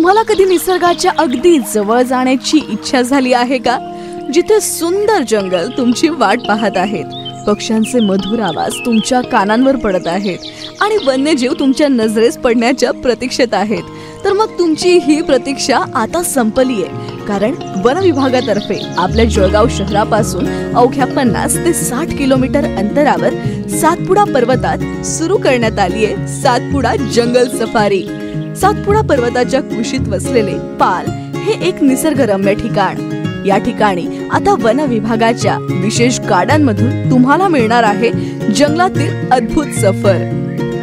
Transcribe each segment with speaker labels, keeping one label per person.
Speaker 1: तुम्हाला कधी निसर्गाच्या अगदी जवळ जाण्याची इच्छा झाली आहे का? जिथे सुंदर जंगल तुमची वाट पाहत आहेत, पक्ष्यांचे मधुर आवाज तुमच्या कानांवर पडत आहेत आणि वन्यजीव तुमच्या नजरेस पडण्याच्या प्रतीक्षेत आहेत, तर मग तुमची ही प्रतीक्षा आता संपली आहे. कारण वन विभागातर्फे आपल्या जळगाव शहरापासून अवघ्या 50 ते 60 किलोमीटर अंतरावर सातपुडा पर्वतात सुरू करण्यात आली आहे सातपुडा जंगल सफारी. सातपुडा पर्वताच्या कुशीत वसलेले पाल हे एक निसर्गरम्य ठिकाण. या ठिकाणी आता वन विभागाच्या विशेष गाड्यांमधून तुम्हाला मिळणार आहे जंगलातील अद्भुत सफर.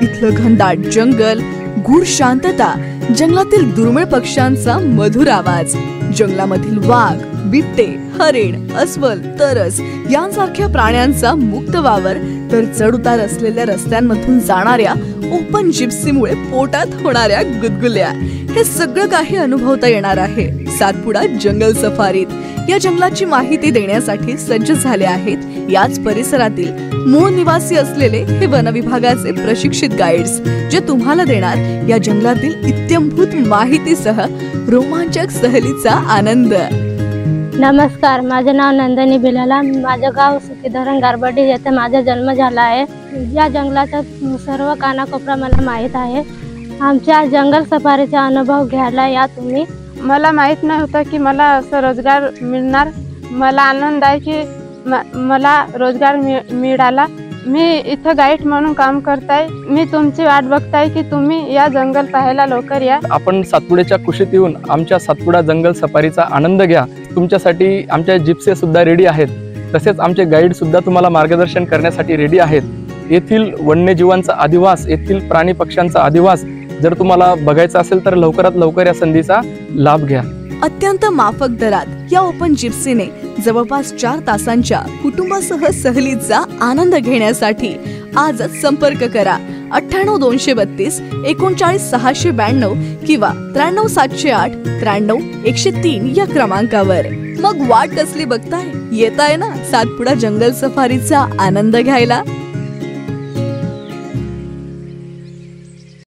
Speaker 1: इथलं घनदाट जंगल, गूढ शांतता, जंगलातील दुर्मिळ पक्ष्यांचा मधुर आवाज, जंगलामधील वाघ, बिबटे, हरिण, अस्वल, तरस यांसारख्या प्राण्यांचा मुक्त वावर, तर चढ उतार असलेल्या रस्त्यांमधून जाणाऱ्या ओपन जिप्सीमुळे पोटात होणाऱ्या गुदगुल्या, हे सगळं काही अनुभवता येणार आहे सातपुडा जंगल सफारीत. या जंगलाची माहिती देण्यासाठी सज्ज झाले आहेत याच परिसरातील मूळ निवासी असलेले हे वन विभागाचे प्रशिक्षित गाईड्स, जे तुम्हाला देणार या जंगलातील इत्यंभूत माहितीसह रोमांचक सहलीचा आनंद.
Speaker 2: नमस्कार, माझे नाव नंदिनी बिलाला. माझे गाव सुखीधरण गारबडी येथे माझा जन्म झाला आहे. या जंगलाचा सर्व कानाकोपरा मला माहीत आहे. आमच्या जंगल सफारीचा अनुभव घ्यायला या तुम्ही.
Speaker 3: मला माहीत नव्हतं की मला असं रोजगार मिळणार. मला आनंद आहे की मला रोजगार मिळाला. मी इथं गाईड म्हणून काम करताय. मी तुमची वाट बघताय की तुम्ही या जंगल पाहायला लवकर या.
Speaker 4: आपण सातपुड्याच्या कुशीत येऊन आमच्या सातपुडा जंगल सफारीचा आनंद घ्या. तुमच्यासाठी आमच्या जिप्से सुद्धा रेडी आहेत. तसेच आमचे गाईड सुद्धा तुम्हाला मार्गदर्शन करण्यासाठी रेडी आहेत. येथील वन्यजीवांचा अधिवास, येथील प्राणी पक्ष्यांचा अधिवास जर तुम्हाला बघायचा असेल तर लवकरात लवकर या संधीचा लाभ घ्या.
Speaker 1: अत्यंत माफक दरात या ओपन जिप्सीने जवळपास 4 तासांच्या कुटुंबासह सहलीचा आनंद घेण्यासाठी आजच संपर्क करा 98 232 39 692 किंवा 93 708 93 103 या क्रमांकावर. मग वाट कसली बघताय? येताय ना सातपुडा जंगल सफारीचा आनंद घ्यायला.